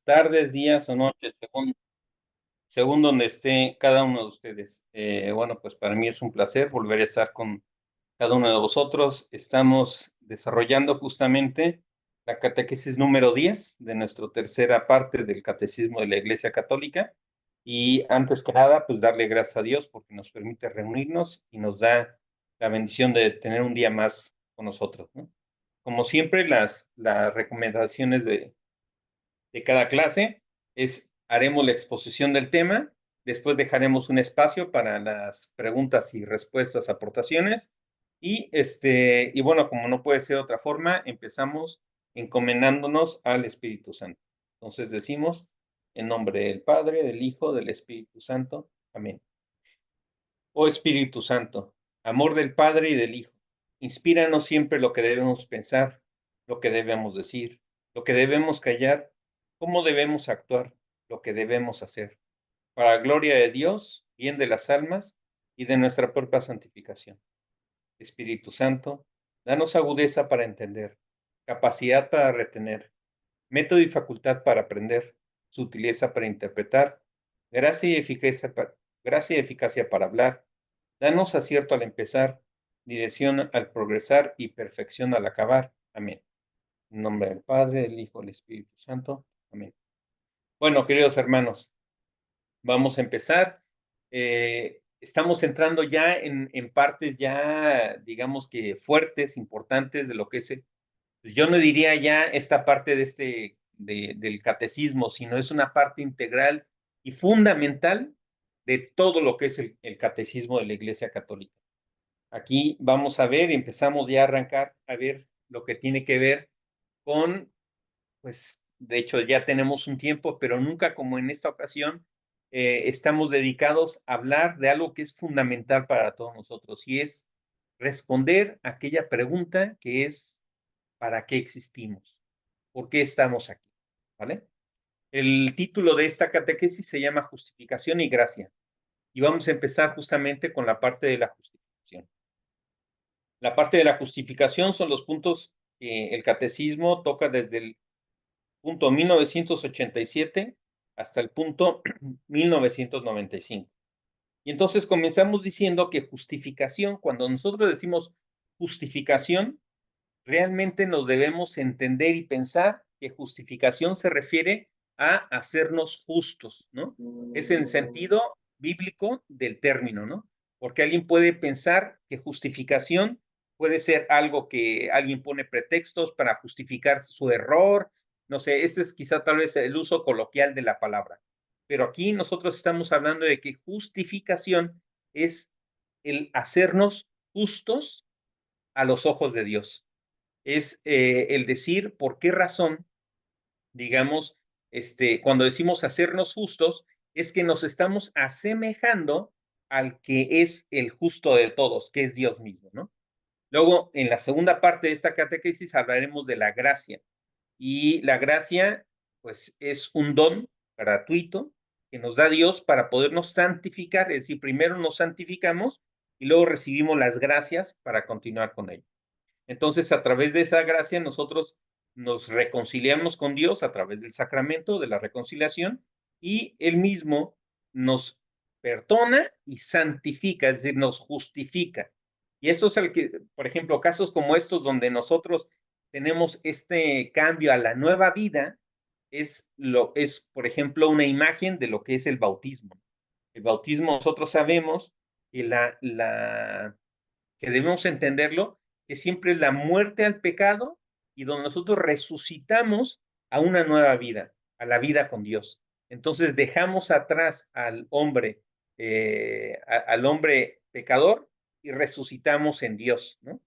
Tardes, días o noches, según donde esté cada uno de ustedes. Bueno, pues para mí es un placer volver a estar con cada uno de vosotros. Estamos desarrollando justamente la catequesis número 10 de nuestra tercera parte del Catecismo de la Iglesia Católica. Y antes que nada, pues darle gracias a Dios porque nos permite reunirnos y nos da la bendición de tener un día más con nosotros, ¿no? Como siempre, las recomendaciones de cada clase haremos la exposición del tema, después dejaremos un espacio para las preguntas y respuestas, aportaciones, y bueno, como no puede ser de otra forma, empezamos encomendándonos al Espíritu Santo. Entonces decimos, en nombre del Padre, del Hijo, del Espíritu Santo. Amén. Oh Espíritu Santo, amor del Padre y del Hijo, inspíranos siempre lo que debemos pensar, lo que debemos decir, lo que debemos callar, cómo debemos actuar, lo que debemos hacer, para gloria de Dios, bien de las almas y de nuestra propia santificación. Espíritu Santo, danos agudeza para entender, capacidad para retener, método y facultad para aprender, sutileza para interpretar, gracia y eficacia para hablar. Danos acierto al empezar, dirección al progresar y perfección al acabar. Amén. En nombre del Padre, del Hijo, del Espíritu Santo. Amén. Bueno, queridos hermanos, vamos a empezar. Estamos entrando ya en partes ya, digamos que fuertes, importantes de lo que es, pues yo no diría ya esta parte del catecismo, sino es una parte integral y fundamental de todo lo que es el catecismo de la Iglesia Católica. Aquí vamos a ver, empezamos ya a arrancar a ver lo que tiene que ver con, pues, de hecho ya tenemos un tiempo, pero nunca como en esta ocasión, estamos dedicados a hablar de algo que es fundamental para todos nosotros y es responder a aquella pregunta que es, ¿para qué existimos? ¿Por qué estamos aquí? ¿Vale? El título de esta catequesis se llama Justificación y Gracia y vamos a empezar justamente con la parte de la justificación. La parte de la justificación son los puntos que el catecismo toca desde el punto 1987 hasta el punto 1995. Y entonces comenzamos diciendo que justificación, cuando nosotros decimos justificación, realmente nos debemos entender y pensar que justificación se refiere a hacernos justos, ¿no? Es el sentido bíblico del término, ¿no? Porque alguien puede pensar que justificación puede ser algo que alguien pone pretextos para justificar su error, no sé, este es quizá tal vez el uso coloquial de la palabra. Pero aquí nosotros estamos hablando de que justificación es el hacernos justos a los ojos de Dios. Es el decir por qué razón, digamos, cuando decimos hacernos justos, es que nos estamos asemejando al que es el justo de todos, que es Dios mismo, ¿no? Luego, en la segunda parte de esta catequesis hablaremos de la gracia. Y la gracia, pues, es un don gratuito que nos da Dios para podernos santificar, es decir, primero nos santificamos y luego recibimos las gracias para continuar con ello. Entonces, a través de esa gracia, nosotros nos reconciliamos con Dios a través del sacramento de la reconciliación y Él mismo nos perdona y santifica, es decir, nos justifica. Y eso es el que, por ejemplo, casos como estos donde nosotros tenemos este cambio a la nueva vida, por ejemplo, una imagen de lo que es el bautismo. El bautismo, nosotros sabemos que que debemos entenderlo, que siempre es la muerte al pecado y donde nosotros resucitamos a una nueva vida, a la vida con Dios. Entonces dejamos atrás al hombre pecador y resucitamos en Dios, ¿no?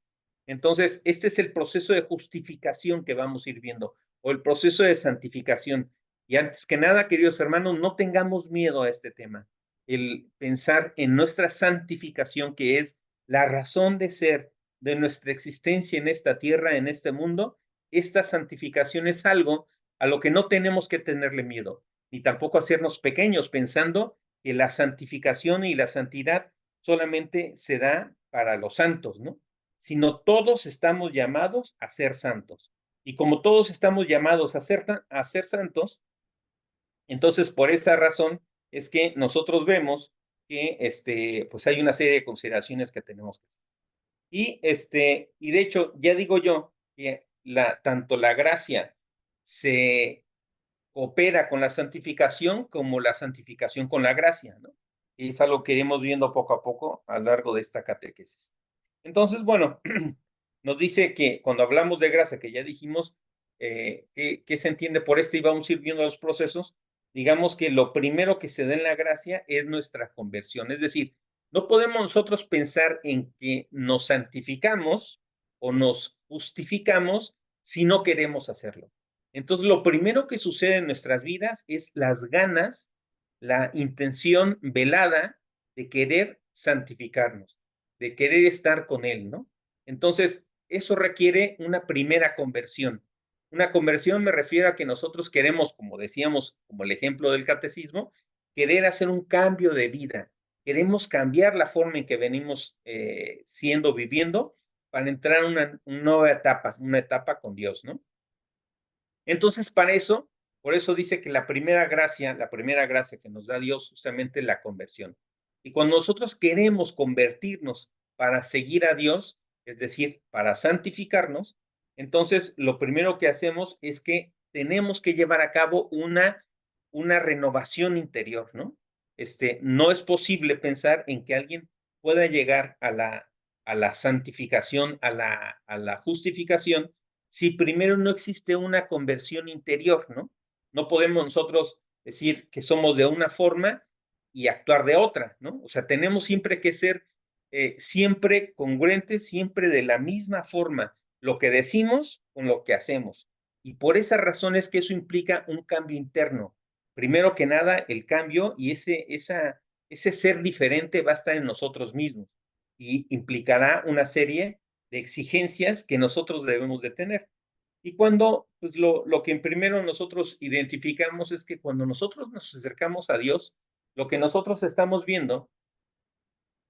Entonces, este es el proceso de justificación que vamos a ir viendo, o el proceso de santificación. Y antes que nada, queridos hermanos, no tengamos miedo a este tema. El pensar en nuestra santificación, que es la razón de ser de nuestra existencia en esta tierra, en este mundo, esta santificación es algo a lo que no tenemos que tenerle miedo, ni tampoco hacernos pequeños pensando que la santificación y la santidad solamente se da para los santos, ¿no? Sino todos estamos llamados a ser santos. Y como todos estamos llamados a ser santos, Entonces, por esa razón es que nosotros vemos que pues hay una serie de consideraciones que tenemos que hacer. Y de hecho, ya digo yo que tanto la gracia se coopera con la santificación como la santificación con la gracia, ¿no? Y es algo que iremos viendo poco a poco a lo largo de esta catequesis. Entonces, bueno, nos dice que cuando hablamos de gracia, que ya dijimos, ¿qué se entiende por esto? Y vamos a ir viendo los procesos. Digamos que lo primero que se da en la gracia es nuestra conversión. Es decir, no podemos nosotros pensar en que nos santificamos o nos justificamos si no queremos hacerlo. Entonces, lo primero que sucede en nuestras vidas es las ganas, la intención velada de querer santificarnos, de querer estar con Él, ¿no? Entonces, eso requiere una primera conversión. Una conversión me refiero a que nosotros queremos, como decíamos, como el ejemplo del catecismo, querer hacer un cambio de vida. Queremos cambiar la forma en que venimos viviendo, para entrar en una nueva etapa, una etapa con Dios, ¿no? Entonces, por eso dice que la primera gracia que nos da Dios justamente es la conversión. Y cuando nosotros queremos convertirnos para seguir a Dios, es decir, para santificarnos, entonces lo primero que hacemos es que tenemos que llevar a cabo una renovación interior, ¿no? No es posible pensar en que alguien pueda llegar a la santificación, a la justificación, si primero no existe una conversión interior, ¿no? No podemos nosotros decir que somos de una forma y actuar de otra, ¿no? O sea, tenemos siempre que ser siempre congruentes, siempre de la misma forma, lo que decimos con lo que hacemos. Y por esa razón es que eso implica un cambio interno. Primero que nada, el cambio y ese ser diferente va a estar en nosotros mismos y implicará una serie de exigencias que nosotros debemos de tener. Y cuando, pues lo que primero nosotros identificamos es que cuando nosotros nos acercamos a Dios, lo que nosotros estamos viendo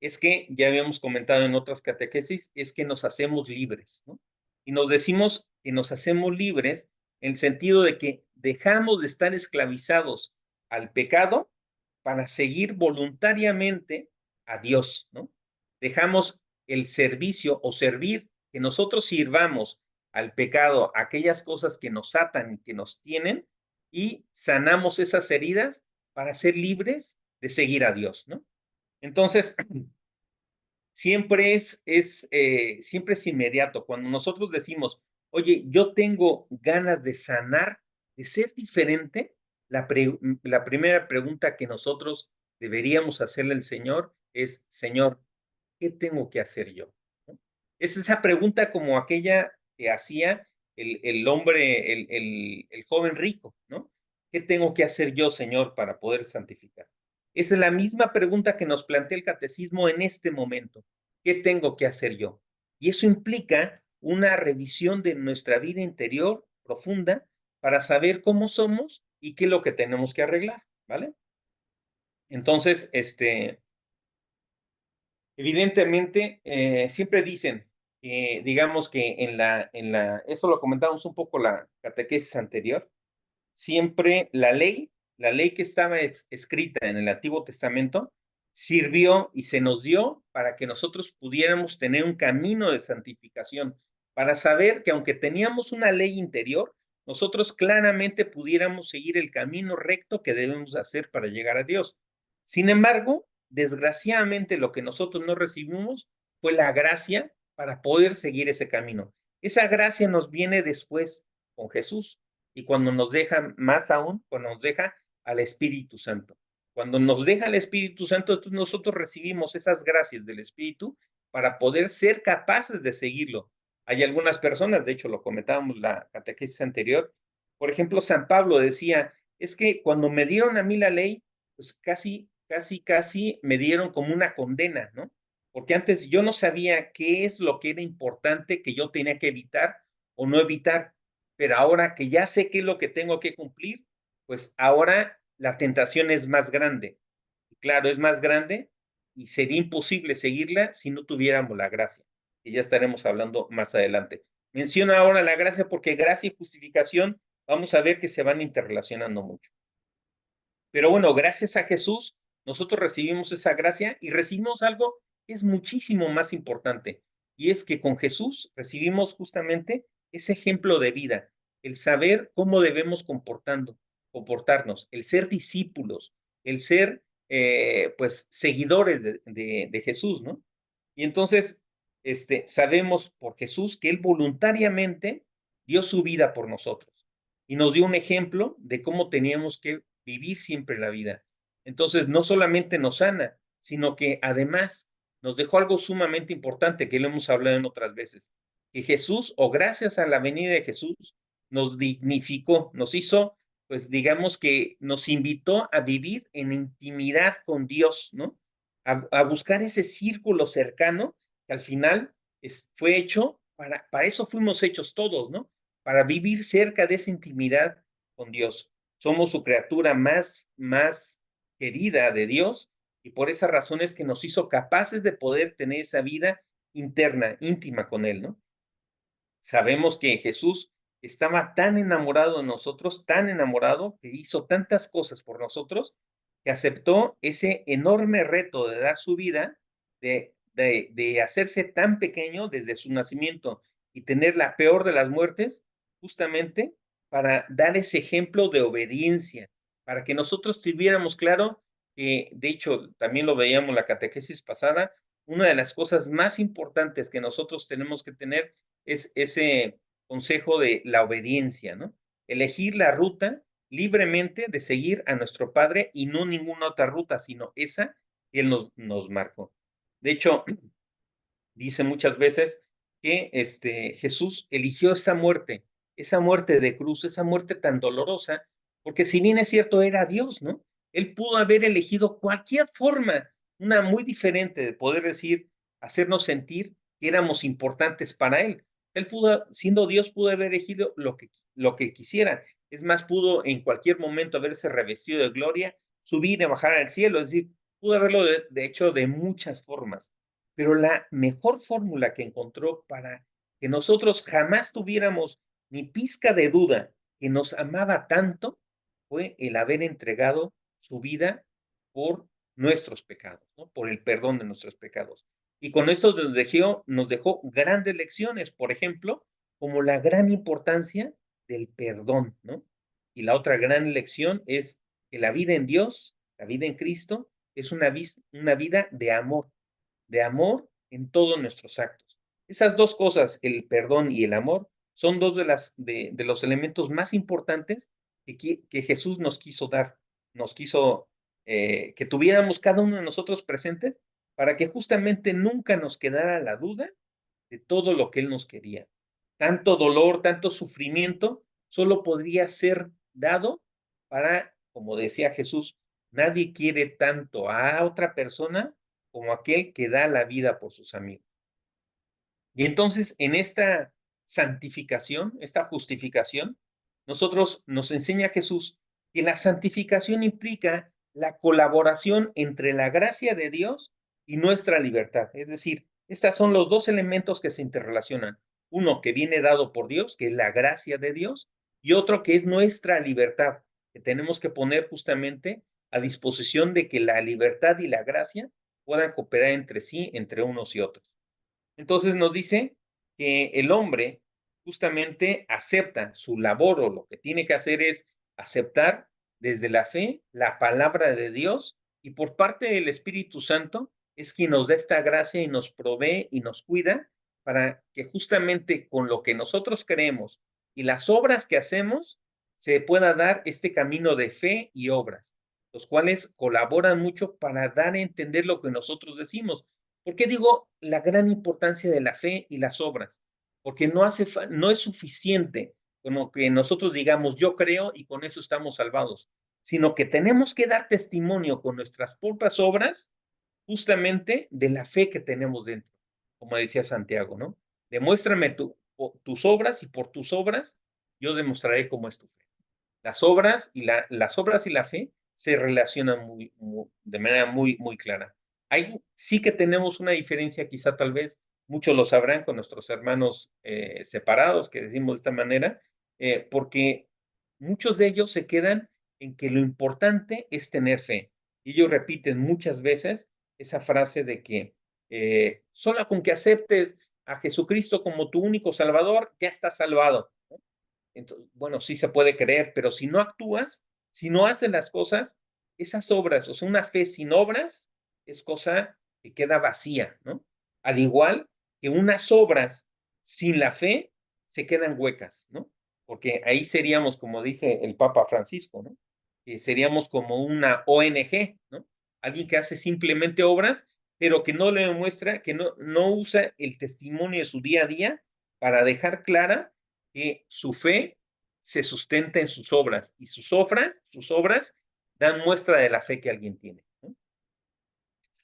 es que, ya habíamos comentado en otras catequesis, es que nos hacemos libres, ¿no? Y nos decimos que nos hacemos libres en el sentido de que dejamos de estar esclavizados al pecado para seguir voluntariamente a Dios, ¿no? Dejamos el servicio o servir, que nosotros sirvamos al pecado, aquellas cosas que nos atan y que nos tienen, y sanamos esas heridas para ser libres de seguir a Dios, ¿no? Entonces, siempre es inmediato. Cuando nosotros decimos, oye, yo tengo ganas de sanar, de ser diferente, la primera pregunta que nosotros deberíamos hacerle al Señor es, Señor, ¿qué tengo que hacer yo? ¿No? Es esa pregunta como aquella que hacía el hombre, el joven rico, ¿no? ¿Qué tengo que hacer yo, Señor, para poder santificar? Esa es la misma pregunta que nos plantea el catecismo en este momento. ¿Qué tengo que hacer yo? Y eso implica una revisión de nuestra vida interior profunda para saber cómo somos y qué es lo que tenemos que arreglar, ¿vale? Entonces, evidentemente, siempre dicen que, digamos que eso lo comentamos un poco la catequesis anterior, siempre la ley que estaba escrita en el Antiguo Testamento, sirvió y se nos dio para que nosotros pudiéramos tener un camino de santificación, para saber que aunque teníamos una ley interior, nosotros claramente pudiéramos seguir el camino recto que debemos hacer para llegar a Dios. Sin embargo, desgraciadamente lo que nosotros no recibimos fue la gracia para poder seguir ese camino. Esa gracia nos viene después con Jesús y cuando nos deja, más aún, cuando nos deja al Espíritu Santo. Cuando nos deja el Espíritu Santo, entonces nosotros recibimos esas gracias del Espíritu para poder ser capaces de seguirlo. Hay algunas personas, de hecho lo comentábamos la catequesis anterior, por ejemplo, San Pablo decía, es que cuando me dieron a mí la ley, pues casi me dieron como una condena, ¿no? Porque antes yo no sabía qué es lo que era importante que yo tenía que evitar o no evitar, pero ahora que ya sé qué es lo que tengo que cumplir, pues ahora la tentación es más grande. Y claro, es más grande y sería imposible seguirla si no tuviéramos la gracia, que ya estaremos hablando más adelante. Menciono ahora la gracia porque gracia y justificación vamos a ver que se van interrelacionando mucho. Pero bueno, gracias a Jesús, nosotros recibimos esa gracia y recibimos algo que es muchísimo más importante. Y es que con Jesús recibimos justamente ese ejemplo de vida, el saber cómo debemos comportarnos, el ser discípulos, el ser, pues, seguidores de Jesús, ¿no? Y entonces, sabemos por Jesús que Él voluntariamente dio su vida por nosotros y nos dio un ejemplo de cómo teníamos que vivir siempre la vida. Entonces, no solamente nos sana, sino que además nos dejó algo sumamente importante que lo hemos hablado en otras veces, que Jesús, o gracias a la venida de Jesús, nos dignificó, nos hizo, pues digamos que nos invitó a vivir en intimidad con Dios, ¿no? A buscar ese círculo cercano que al final fue hecho, para eso fuimos hechos todos, ¿no? Para vivir cerca de esa intimidad con Dios. Somos su criatura más querida de Dios y por esa razón es que nos hizo capaces de poder tener esa vida interna, íntima con Él, ¿no? Sabemos que Jesús estaba tan enamorado de nosotros, tan enamorado, que hizo tantas cosas por nosotros, que aceptó ese enorme reto de dar su vida, de hacerse tan pequeño desde su nacimiento y tener la peor de las muertes, justamente para dar ese ejemplo de obediencia, para que nosotros tuviéramos claro que, de hecho, también lo veíamos en la catequesis pasada, una de las cosas más importantes que nosotros tenemos que tener es ese consejo de la obediencia, ¿no? Elegir la ruta libremente de seguir a nuestro Padre y no ninguna otra ruta, sino esa que Él nos marcó. De hecho, dice muchas veces que Jesús eligió esa muerte de cruz, esa muerte tan dolorosa, porque si bien es cierto, era Dios, ¿no? Él pudo haber elegido cualquier forma, una muy diferente de poder decir, hacernos sentir que éramos importantes para Él. Él pudo, siendo Dios, pudo haber elegido lo que quisiera. Es más, pudo en cualquier momento haberse revestido de gloria, subir y bajar al cielo. Es decir, pudo haberlo de hecho de muchas formas. Pero la mejor fórmula que encontró para que nosotros jamás tuviéramos ni pizca de duda que nos amaba tanto fue el haber entregado su vida por nuestros pecados, ¿no? Por el perdón de nuestros pecados. Y con esto nos dejó grandes lecciones, por ejemplo, como la gran importancia del perdón, ¿no? Y la otra gran lección es que la vida en Dios, la vida en Cristo, es una vida de amor en todos nuestros actos. Esas dos cosas, el perdón y el amor, son dos de los elementos más importantes que Jesús nos quiso dar, nos quiso que tuviéramos cada uno de nosotros presentes para que justamente nunca nos quedara la duda de todo lo que Él nos quería. Tanto dolor, tanto sufrimiento, solo podría ser dado para, como decía Jesús, nadie quiere tanto a otra persona como aquel que da la vida por sus amigos. Y entonces, en esta santificación, esta justificación, nosotros nos enseña Jesús que la santificación implica la colaboración entre la gracia de Dios y nuestra libertad. Es decir, estos son los dos elementos que se interrelacionan. Uno que viene dado por Dios, que es la gracia de Dios, y otro que es nuestra libertad, que tenemos que poner justamente a disposición de que la libertad y la gracia puedan cooperar entre sí, entre unos y otros. Entonces nos dice que el hombre justamente acepta su labor o lo que tiene que hacer es aceptar desde la fe la palabra de Dios y por parte del Espíritu Santo es quien nos da esta gracia y nos provee y nos cuida para que justamente con lo que nosotros creemos y las obras que hacemos se pueda dar este camino de fe y obras, los cuales colaboran mucho para dar a entender lo que nosotros decimos. ¿Por qué digo la gran importancia de la fe y las obras? Porque no es suficiente como que nosotros digamos yo creo y con eso estamos salvados, sino que tenemos que dar testimonio con nuestras propias obras justamente de la fe que tenemos dentro, como decía Santiago, ¿no? Demuéstrame tus obras y por tus obras yo demostraré cómo es tu fe. Las obras y la fe se relacionan de manera muy clara. Ahí sí que tenemos una diferencia, quizá tal vez muchos lo sabrán con nuestros hermanos separados, que decimos de esta manera, porque muchos de ellos se quedan en que lo importante es tener fe. Y ellos repiten muchas veces esa frase de que solo con que aceptes a Jesucristo como tu único Salvador, ya estás salvado. Entonces, bueno, sí se puede creer, pero si no actúas, si no haces las cosas, esas obras, o sea, una fe sin obras es cosa que queda vacía, ¿no? Al igual que unas obras sin la fe se quedan huecas, ¿no? Porque ahí seríamos, como dice el Papa Francisco, ¿no? Que seríamos como una ONG, ¿no? Alguien que hace simplemente obras, pero que no le demuestra, que no usa el testimonio de su día a día para dejar clara que su fe se sustenta en sus obras y sus obras dan muestra de la fe que alguien tiene, ¿no?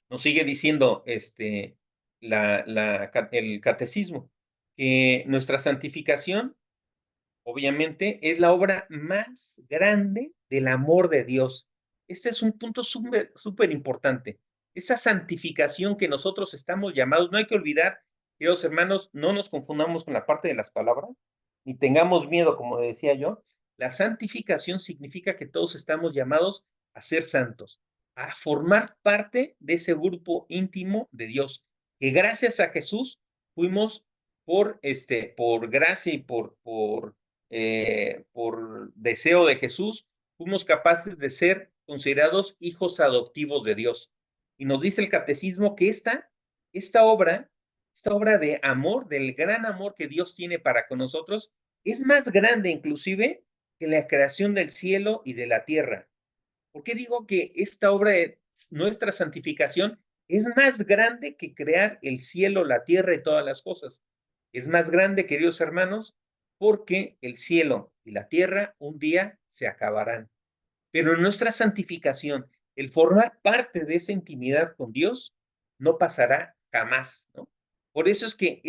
Nos sigue diciendo el catecismo que nuestra santificación obviamente es la obra más grande del amor de Dios. Este es un punto súper importante. Esa santificación que nosotros estamos llamados, no hay que olvidar, queridos hermanos, no nos confundamos con la parte de las palabras, ni tengamos miedo, como decía yo. La santificación significa que todos estamos llamados a ser santos, a formar parte de ese grupo íntimo de Dios, que gracias a Jesús fuimos por gracia y por deseo de Jesús, fuimos capaces de ser considerados hijos adoptivos de Dios. Y nos dice el catecismo que esta obra de amor, del gran amor que Dios tiene para con nosotros, es más grande inclusive que la creación del cielo y de la tierra. ¿Por qué digo que esta obra de nuestra santificación es más grande que crear el cielo, la tierra y todas las cosas? Es más grande, queridos hermanos, porque el cielo y la tierra un día se acabarán. Pero en nuestra santificación, el formar parte de esa intimidad con Dios, no pasará jamás, ¿no? Por eso es que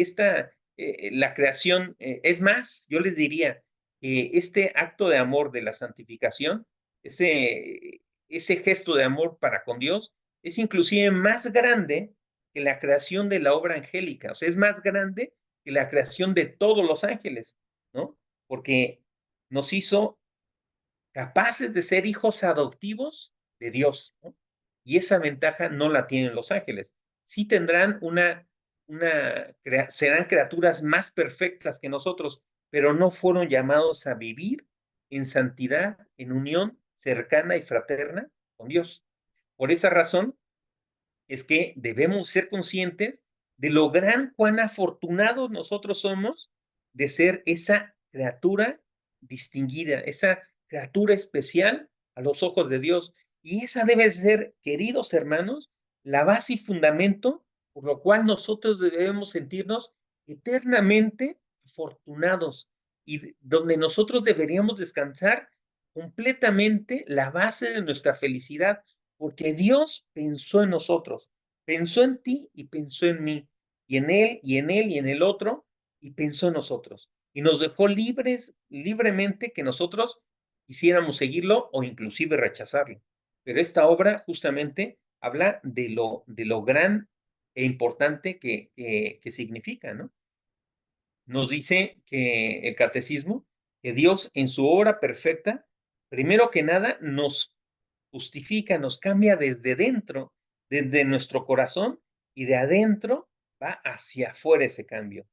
la creación, es más, yo les diría que este acto de amor de la santificación, ese, ese gesto de amor para con Dios, es inclusive más grande que la creación de la obra angélica, o sea, es más grande que la creación de todos los ángeles, ¿no? Porque nos hizo capaces de ser hijos adoptivos de Dios, ¿no? Y esa ventaja no la tienen los ángeles. Sí tendrán serán criaturas más perfectas que nosotros, pero no fueron llamados a vivir en santidad, en unión cercana y fraterna con Dios. Por esa razón es que debemos ser conscientes de lo cuán afortunados nosotros somos de ser esa criatura distinguida, esa criatura especial a los ojos de Dios. Y esa debe ser, queridos hermanos, la base y fundamento por lo cual nosotros debemos sentirnos eternamente afortunados y donde nosotros deberíamos descansar completamente la base de nuestra felicidad, porque Dios pensó en nosotros, pensó en ti y pensó en mí, y en él, y en él, y en el otro, y pensó en nosotros. Y nos dejó libremente que nosotros quisiéramos seguirlo o inclusive rechazarlo. Pero esta obra justamente habla de lo gran e importante que significa, ¿no? Nos dice que el catecismo, que Dios en su obra perfecta, primero que nada, nos justifica, nos cambia desde dentro, desde nuestro corazón, y de adentro va hacia afuera ese cambio.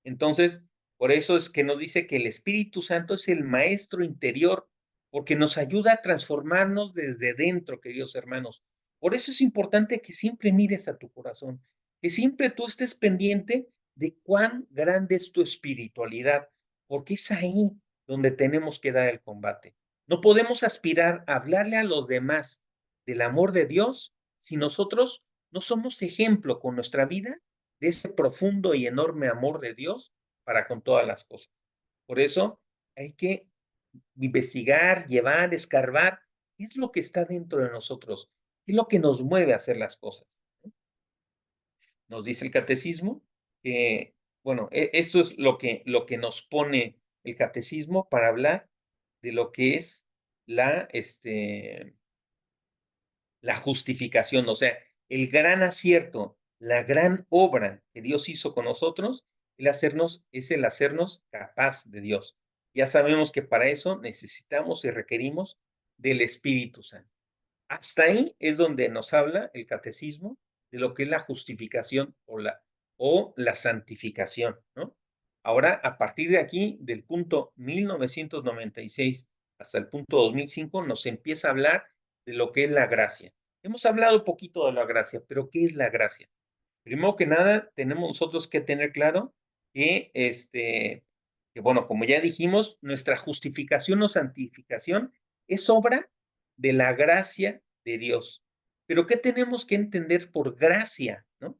Entonces, por eso es que nos dice que el Espíritu Santo es el maestro interior, porque nos ayuda a transformarnos desde dentro, queridos hermanos. Por eso es importante que siempre mires a tu corazón, que siempre tú estés pendiente de cuán grande es tu espiritualidad, porque es ahí donde tenemos que dar el combate. No podemos aspirar a hablarle a los demás del amor de Dios si nosotros no somos ejemplo con nuestra vida de ese profundo y enorme amor de Dios para con todas las cosas. Por eso hay que investigar, llevar, escarbar, qué es lo que está dentro de nosotros, qué es lo que nos mueve a hacer las cosas. Nos dice el catecismo que, bueno, esto es lo que nos pone el catecismo para hablar de lo que es la, la justificación, o sea, el gran acierto, la gran obra que Dios hizo con nosotros, es el hacernos capaz de Dios. Ya sabemos que para eso necesitamos y requerimos del Espíritu Santo. Hasta ahí es donde nos habla el catecismo de lo que es la justificación o la santificación, ¿no? Ahora, a partir de aquí, del punto 1996 hasta el punto 2005, nos empieza a hablar de lo que es la gracia. Hemos hablado un poquito de la gracia, pero ¿qué es la gracia? Primero que nada, tenemos nosotros que tener claro que, que bueno, como ya dijimos, nuestra justificación o santificación es obra de la gracia de Dios. Pero ¿qué tenemos que entender por gracia, no?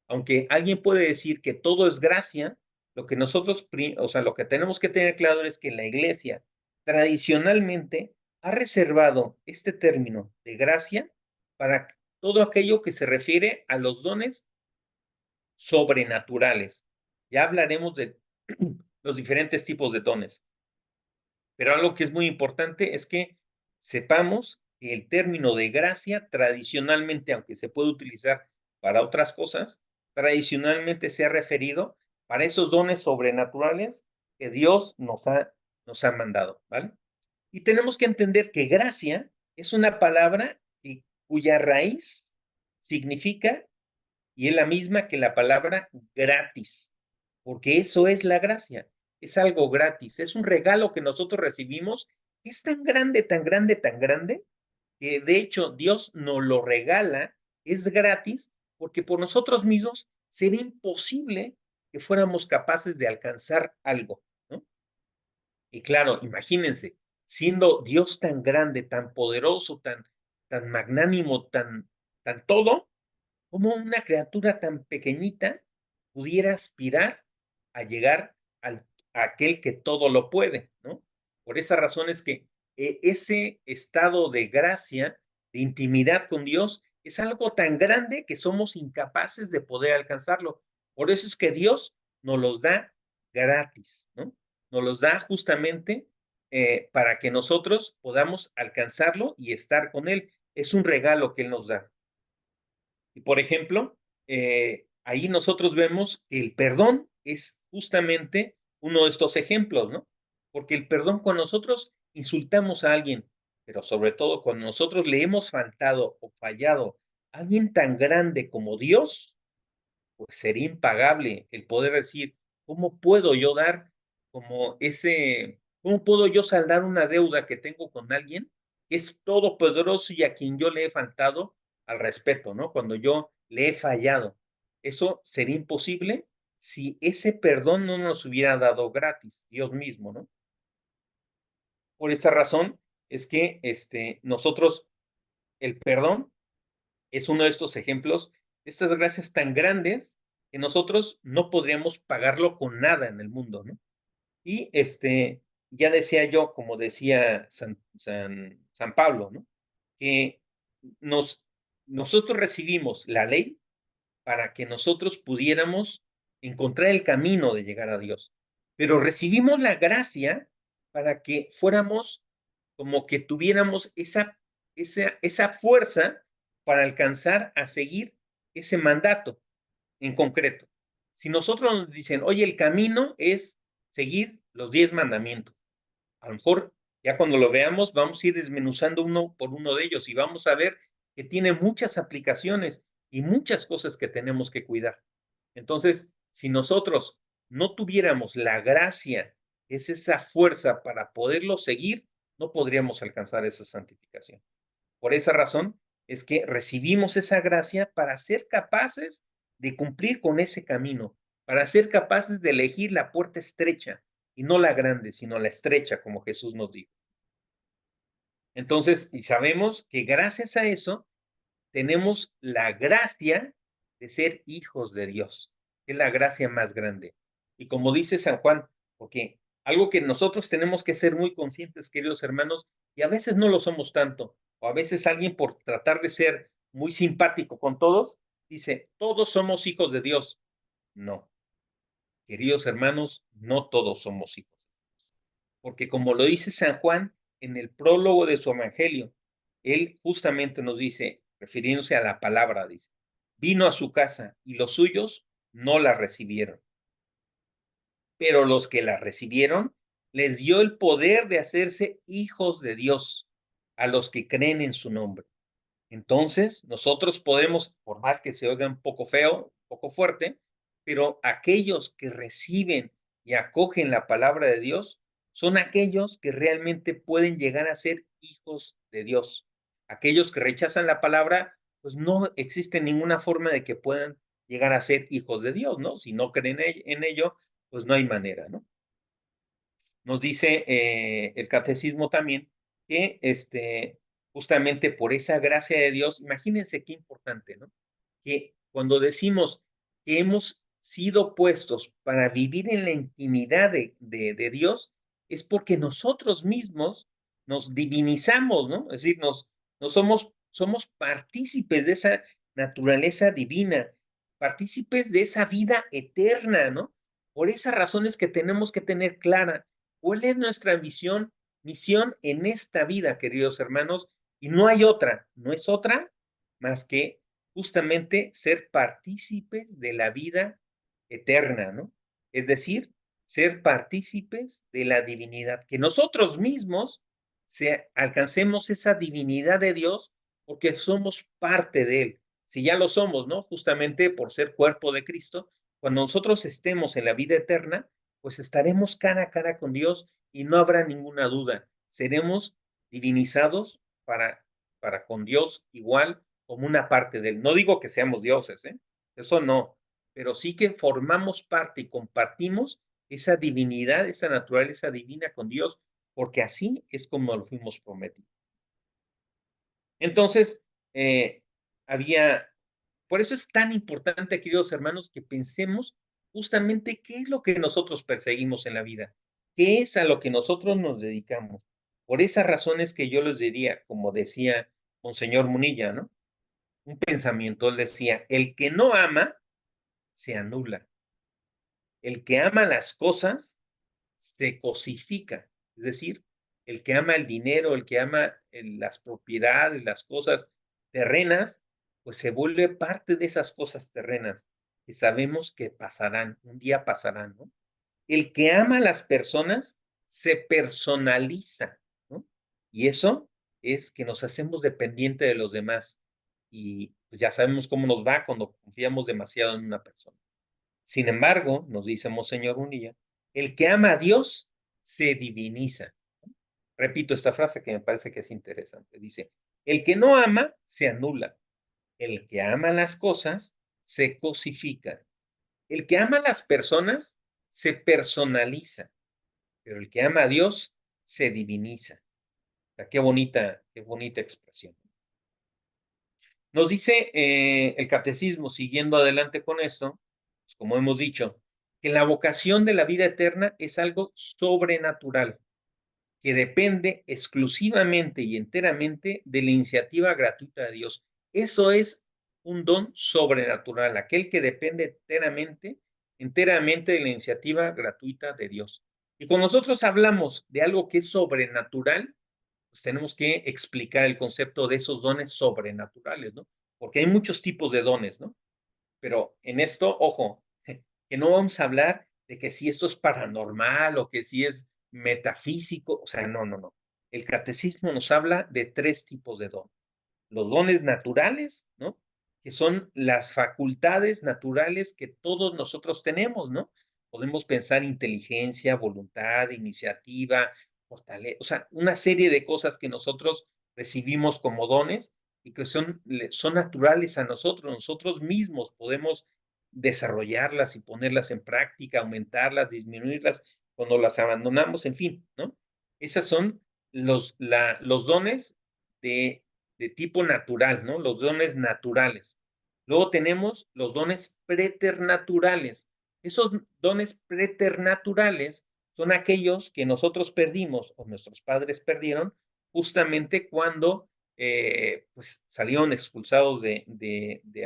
Aunque alguien puede decir que todo es gracia, lo que nosotros, o sea, lo que tenemos que tener claro es que la iglesia tradicionalmente ha reservado este término de gracia para todo aquello que se refiere a los dones sobrenaturales. Ya hablaremos de los diferentes tipos de dones. Pero algo que es muy importante es que sepamos que el término de gracia tradicionalmente, aunque se puede utilizar para otras cosas, tradicionalmente se ha referido para esos dones sobrenaturales que Dios nos ha mandado, ¿vale? Y tenemos que entender que gracia es una palabra cuya raíz significa y es la misma que la palabra gratis, porque eso es la gracia, es algo gratis, es un regalo que nosotros recibimos, que es tan grande, tan grande, tan grande, que de hecho Dios nos lo regala, es gratis, porque por nosotros mismos sería imposible que fuéramos capaces de alcanzar algo, ¿no? Y claro, imagínense, siendo Dios tan grande, tan poderoso, tan magnánimo, tan todo, ¿cómo una criatura tan pequeñita pudiera aspirar a llegar a aquel que todo lo puede, ¿no? Por esa razón es que ese estado de gracia, de intimidad con Dios, es algo tan grande que somos incapaces de poder alcanzarlo. Por eso es que Dios nos los da gratis, ¿no? Nos los da justamente para que nosotros podamos alcanzarlo y estar con Él. Es un regalo que Él nos da. Y por ejemplo, ahí nosotros vemos que el perdón es justamente uno de estos ejemplos, ¿no? Porque el perdón cuando nosotros insultamos a alguien, pero sobre todo cuando nosotros le hemos faltado o fallado a alguien tan grande como Dios, pues sería impagable el poder decir, ¿cómo puedo yo dar cómo puedo yo saldar una deuda que tengo con alguien que es todopoderoso y a quien yo le he faltado al respeto, ¿no? Cuando yo le he fallado. Eso sería imposible si ese perdón no nos hubiera dado gratis, Dios mismo, ¿no? Por esa razón es que nosotros, el perdón es uno de estos ejemplos, estas gracias tan grandes que nosotros no podríamos pagarlo con nada en el mundo, ¿no? Y ya decía yo, como decía San Pablo, ¿no? Que nosotros recibimos la ley para que nosotros pudiéramos encontrar el camino de llegar a Dios, pero recibimos la gracia para que fuéramos como que tuviéramos esa fuerza para alcanzar a seguir ese mandato en concreto. Si nosotros nos dicen, oye, el camino es seguir los 10 mandamientos, a lo mejor ya cuando lo veamos vamos a ir desmenuzando uno por uno de ellos y vamos a ver que tiene muchas aplicaciones y muchas cosas que tenemos que cuidar. Entonces, si nosotros no tuviéramos la gracia, es esa fuerza para poderlo seguir, no podríamos alcanzar esa santificación. Por esa razón es que recibimos esa gracia para ser capaces de cumplir con ese camino, para ser capaces de elegir la puerta estrecha y no la grande, sino la estrecha, como Jesús nos dijo. Entonces, y sabemos que gracias a eso tenemos la gracia de ser hijos de Dios, que es la gracia más grande. Y como dice San Juan, porque algo que nosotros tenemos que ser muy conscientes, queridos hermanos, y a veces no lo somos tanto, o a veces alguien por tratar de ser muy simpático con todos, dice, todos somos hijos de Dios. No, queridos hermanos, no todos somos hijos. Porque como lo dice San Juan en el prólogo de su evangelio, él justamente nos dice, refiriéndose a la palabra, dice, vino a su casa y los suyos no la recibieron. Pero los que la recibieron, les dio el poder de hacerse hijos de Dios, a los que creen en su nombre. Entonces, nosotros podemos, por más que se oiga un poco feo, un poco fuerte, pero aquellos que reciben y acogen la palabra de Dios son aquellos que realmente pueden llegar a ser hijos de Dios. Aquellos que rechazan la palabra, pues no existe ninguna forma de que puedan llegar a ser hijos de Dios, ¿no? Si no creen en ello, pues no hay manera, ¿no? Nos dice el catecismo también que justamente por esa gracia de Dios, imagínense qué importante, ¿no? Que cuando decimos que hemos sido puestos para vivir en la intimidad de Dios, es porque nosotros mismos nos divinizamos, ¿no? Es decir, somos partícipes de esa naturaleza divina, partícipes de esa vida eterna, ¿no? Por esas razones que tenemos que tener clara cuál es nuestra misión en esta vida, queridos hermanos, y no hay otra, no es otra más que justamente ser partícipes de la vida eterna, ¿no? Es decir, ser partícipes de la divinidad, que nosotros mismos alcancemos esa divinidad de Dios porque somos parte de Él. Si ya lo somos, ¿no? Justamente por ser cuerpo de Cristo, cuando nosotros estemos en la vida eterna, pues estaremos cara a cara con Dios y no habrá ninguna duda. Seremos divinizados para con Dios igual como una parte de Él. No digo que seamos dioses, ¿eh? Eso no, pero sí que formamos parte y compartimos esa divinidad, esa naturaleza divina con Dios, porque así es como lo fuimos prometidos. Entonces, había, por eso es tan importante, queridos hermanos, que pensemos justamente qué es lo que nosotros perseguimos en la vida, qué es a lo que nosotros nos dedicamos. Por esas razones que yo les diría, como decía Monseñor Munilla, ¿no? Un pensamiento, él decía, el que no ama, se anula. El que ama las cosas, se cosifica. Es decir, el que ama el dinero, el que ama las propiedades, las cosas terrenas, pues se vuelve parte de esas cosas terrenas que sabemos que pasarán, un día pasarán, ¿no? El que ama a las personas se personaliza, ¿no? Y eso es que nos hacemos dependientes de los demás. Y pues ya sabemos cómo nos va cuando confiamos demasiado en una persona. Sin embargo, nos dice Monseñor Unilla, el que ama a Dios se diviniza. Repito esta frase que me parece que es interesante. Dice, el que no ama se anula. El que ama las cosas se cosifica. El que ama a las personas se personaliza, pero el que ama a Dios se diviniza. O sea, qué bonita expresión. Nos dice el catecismo, siguiendo adelante con esto, pues como hemos dicho, que la vocación de la vida eterna es algo sobrenatural, que depende exclusivamente y enteramente de la iniciativa gratuita de Dios. Eso es un don sobrenatural, aquel que depende enteramente de la iniciativa gratuita de Dios. Y cuando nosotros hablamos de algo que es sobrenatural, pues tenemos que explicar el concepto de esos dones sobrenaturales, ¿no? Porque hay muchos tipos de dones, ¿no? Pero en esto, ojo, que no vamos a hablar de que si esto es paranormal o que si es metafísico, o sea, no, no, no. El catecismo nos habla de tres tipos de dones. Los dones naturales, ¿no? Que son las facultades naturales que todos nosotros tenemos, ¿no? Podemos pensar inteligencia, voluntad, iniciativa, fortaleza, o sea, una serie de cosas que nosotros recibimos como dones y que son naturales a nosotros. Nosotros mismos podemos desarrollarlas y ponerlas en práctica, aumentarlas, disminuirlas cuando las abandonamos, en fin, ¿no? Esas son los dones de tipo natural, ¿no? Los dones naturales. Luego tenemos los dones preternaturales. Esos dones preternaturales son aquellos que nosotros perdimos o nuestros padres perdieron justamente cuando pues salieron expulsados de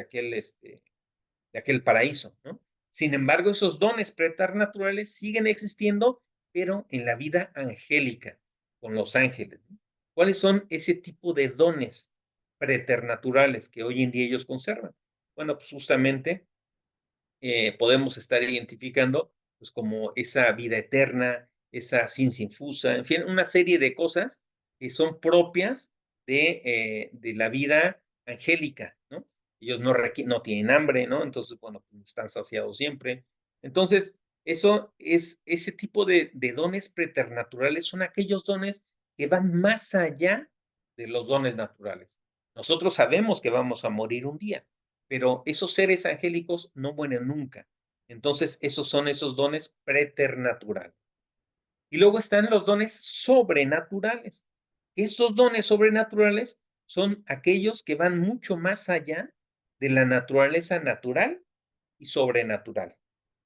aquel paraíso, ¿no? Sin embargo, esos dones preternaturales siguen existiendo, pero en la vida angélica, con los ángeles, ¿no? ¿Cuáles son ese tipo de dones preternaturales que hoy en día ellos conservan? Bueno, pues justamente podemos estar identificando pues como esa vida eterna, esa ciencia infusa, en fin, una serie de cosas que son propias de la vida angélica, ¿no? Ellos no tienen hambre, ¿no? Entonces, bueno, pues, están saciados siempre. Entonces, eso es ese tipo de dones preternaturales son aquellos dones que van más allá de los dones naturales. Nosotros sabemos que vamos a morir un día, pero esos seres angélicos no mueren nunca. Entonces, esos son esos dones preternaturales. Y luego están los dones sobrenaturales. Estos dones sobrenaturales son aquellos que van mucho más allá de la naturaleza natural y sobrenatural,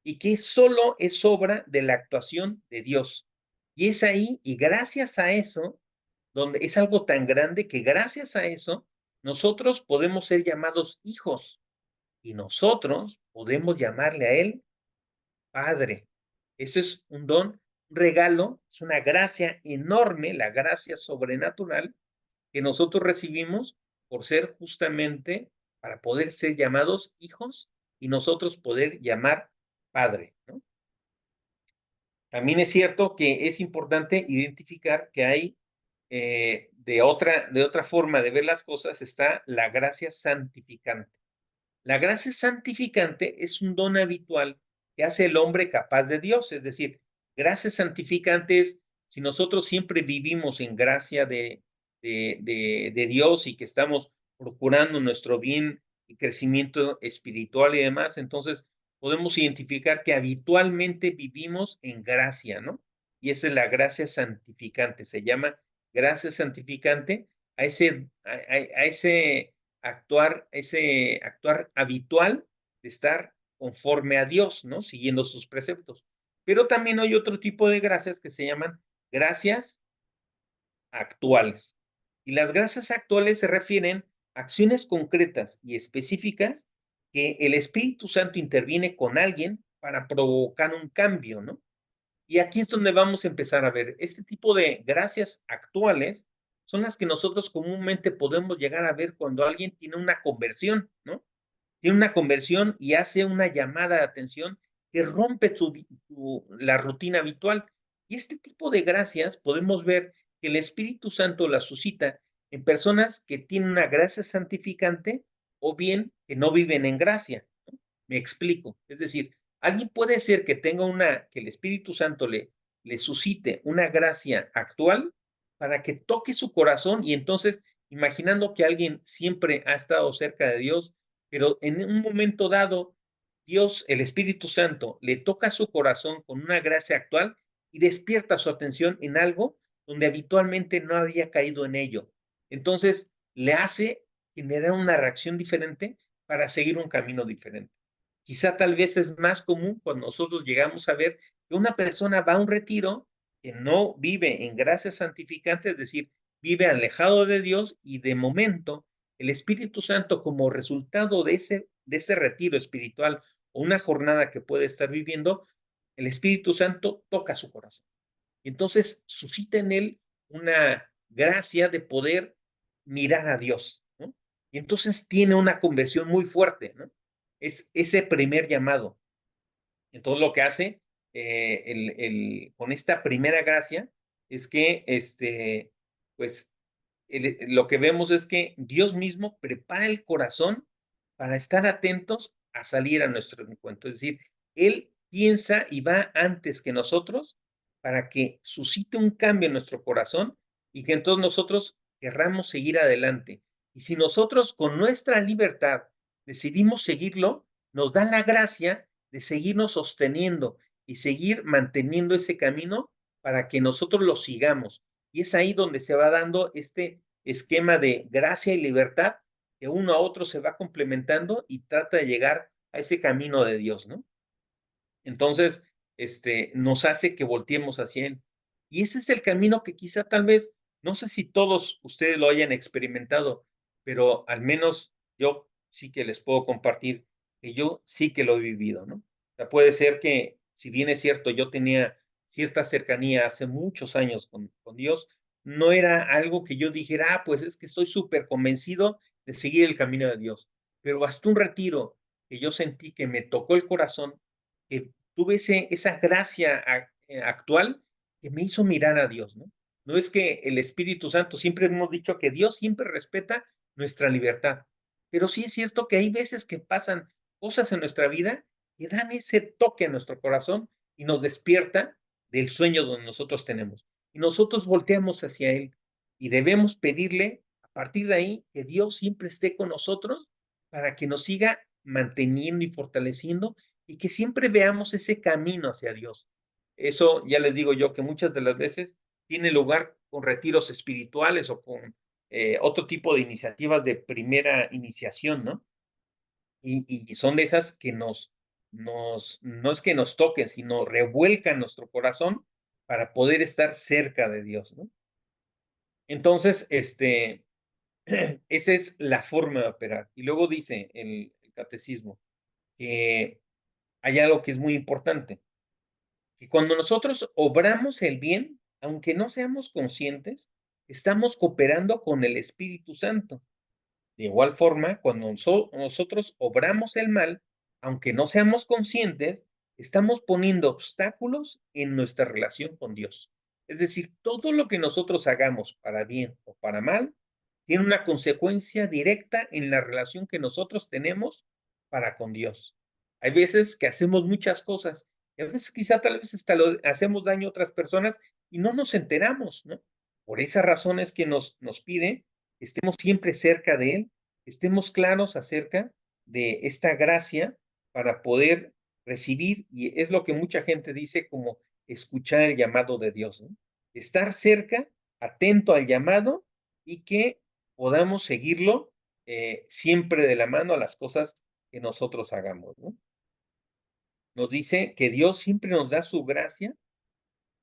y que solo es obra de la actuación de Dios. Y es ahí, y gracias a eso, donde es algo tan grande que gracias a eso, nosotros podemos ser llamados hijos y nosotros podemos llamarle a Él Padre. Ese es un don, un regalo, es una gracia enorme, la gracia sobrenatural que nosotros recibimos por ser justamente para poder ser llamados hijos y nosotros poder llamar Padre, ¿no? También es cierto que es importante identificar que hay de otra forma de ver las cosas está la gracia santificante. La gracia santificante es un don habitual que hace el hombre capaz de Dios, es decir, gracia santificante es si nosotros siempre vivimos en gracia de Dios y que estamos procurando nuestro bien y crecimiento espiritual y demás, entonces podemos identificar que habitualmente vivimos en gracia, ¿no? Y esa es la gracia santificante, se llama gracia santificante a ese actuar habitual de estar conforme a Dios, ¿no? Siguiendo sus preceptos. Pero también hay otro tipo de gracias que se llaman gracias actuales. Y las gracias actuales se refieren a acciones concretas y específicas que el Espíritu Santo interviene con alguien para provocar un cambio, ¿no? Y aquí es donde vamos a empezar a ver, este tipo de gracias actuales son las que nosotros comúnmente podemos llegar a ver cuando alguien tiene una conversión, ¿no? Tiene una conversión y hace una llamada de atención que rompe la rutina habitual. Y este tipo de gracias podemos ver que el Espíritu Santo las suscita en personas que tienen una gracia santificante o bien que no viven en gracia. ¿No? Me explico. Es decir, alguien puede ser que tenga que el Espíritu Santo le suscite una gracia actual para que toque su corazón y entonces, imaginando que alguien siempre ha estado cerca de Dios, pero en un momento dado, Dios, el Espíritu Santo, le toca su corazón con una gracia actual y despierta su atención en algo donde habitualmente no había caído en ello. Entonces, le hace generar una reacción diferente para seguir un camino diferente. Quizá tal vez es más común cuando nosotros llegamos a ver que una persona va a un retiro que no vive en gracia santificante, es decir, vive alejado de Dios y de momento el Espíritu Santo como resultado de ese retiro espiritual o una jornada que puede estar viviendo, el Espíritu Santo toca su corazón. Entonces suscita en él una gracia de poder mirar a Dios, ¿no? Y entonces tiene una conversión muy fuerte, ¿no? Es ese primer llamado. Entonces lo que hace con esta primera gracia es que, pues, lo que vemos es que Dios mismo prepara el corazón para estar atentos a salir a nuestro encuentro. Es decir, Él piensa y va antes que nosotros para que suscite un cambio en nuestro corazón y que entonces nosotros querramos seguir adelante. Y si nosotros con nuestra libertad decidimos seguirlo, nos da la gracia de seguirnos sosteniendo y seguir manteniendo ese camino para que nosotros lo sigamos. Y es ahí donde se va dando este esquema de gracia y libertad que uno a otro se va complementando y trata de llegar a ese camino de Dios, ¿no? Entonces, nos hace que volteemos hacia Él. Y ese es el camino que quizá tal vez, no sé si todos ustedes lo hayan experimentado, pero al menos yo sí que les puedo compartir que yo sí que lo he vivido, ¿no? O sea, puede ser que, si bien es cierto, yo tenía cierta cercanía hace muchos años con Dios, no era algo que yo dijera, pues es que estoy súper convencido de seguir el camino de Dios. Pero bastó un retiro que yo sentí que me tocó el corazón, que tuve esa gracia actual que me hizo mirar a Dios, ¿no? No es que el Espíritu Santo, siempre hemos dicho que Dios siempre respeta nuestra libertad, pero sí es cierto que hay veces que pasan cosas en nuestra vida que dan ese toque a nuestro corazón y nos despierta del sueño donde nosotros tenemos. Y nosotros volteamos hacia Él y debemos pedirle a partir de ahí que Dios siempre esté con nosotros para que nos siga manteniendo y fortaleciendo y que siempre veamos ese camino hacia Dios. Eso ya les digo yo que muchas de las veces tiene lugar con retiros espirituales o con otro tipo de iniciativas de primera iniciación, ¿no? Y son de esas que no es que nos toquen, sino revuelcan nuestro corazón para poder estar cerca de Dios, ¿no? Entonces, esa es la forma de operar. Y luego dice el catecismo que hay algo que es muy importante, que cuando nosotros obramos el bien, aunque no seamos conscientes, estamos cooperando con el Espíritu Santo. De igual forma, cuando nosotros obramos el mal, aunque no seamos conscientes, estamos poniendo obstáculos en nuestra relación con Dios. Es decir, todo lo que nosotros hagamos para bien o para mal, tiene una consecuencia directa en la relación que nosotros tenemos para con Dios. Hay veces que hacemos muchas cosas y a veces quizá tal vez hasta lo hacemos daño a otras personas y no nos enteramos, ¿no? Por esas razones que nos pide estemos siempre cerca de Él, estemos claros acerca de esta gracia para poder recibir, y es lo que mucha gente dice como escuchar el llamado de Dios, ¿no? Estar cerca, atento al llamado y que podamos seguirlo siempre de la mano a las cosas que nosotros hagamos, ¿no? Nos dice que Dios siempre nos da su gracia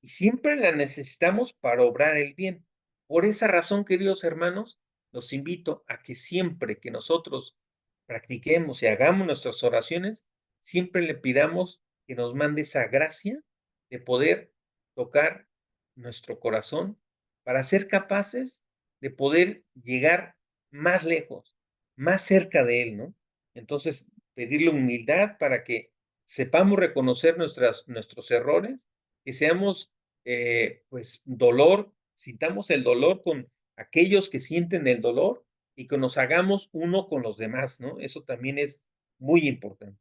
y siempre la necesitamos para obrar el bien. Por esa razón, queridos hermanos, los invito a que siempre que nosotros practiquemos y hagamos nuestras oraciones, siempre le pidamos que nos mande esa gracia de poder tocar nuestro corazón para ser capaces de poder llegar más lejos, más cerca de Él, ¿no? Entonces, pedirle humildad para que sepamos reconocer nuestros errores, que seamos pues dolor, sintamos el dolor con aquellos que sienten el dolor y que nos hagamos uno con los demás, ¿no? Eso también es muy importante.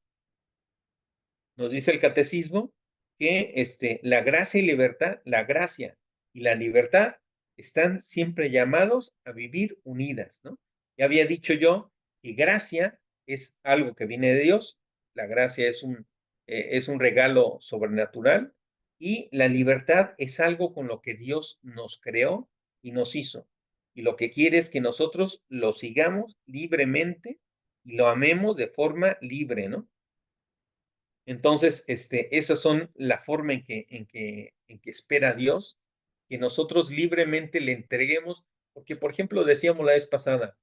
Nos dice el catecismo que la gracia y libertad, la gracia y la libertad están siempre llamados a vivir unidas, ¿no? Ya había dicho yo que gracia es algo que viene de Dios, la gracia es un regalo sobrenatural y la libertad es algo con lo que Dios nos creó y nos hizo. Y lo que quiere es que nosotros lo sigamos libremente y lo amemos de forma libre, ¿no? Entonces, esas son la forma en que espera Dios, que nosotros libremente le entreguemos, porque, por ejemplo, decíamos la vez pasada,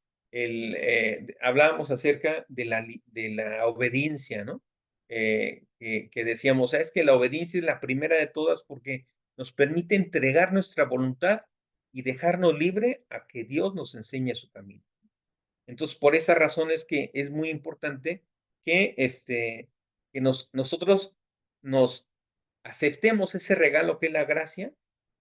hablábamos acerca de la obediencia, ¿no? Que decíamos, es que la obediencia es la primera de todas porque nos permite entregar nuestra voluntad y dejarnos libre a que Dios nos enseñe su camino. Entonces, por esa razón es que es muy importante que, que nosotros nos aceptemos ese regalo que es la gracia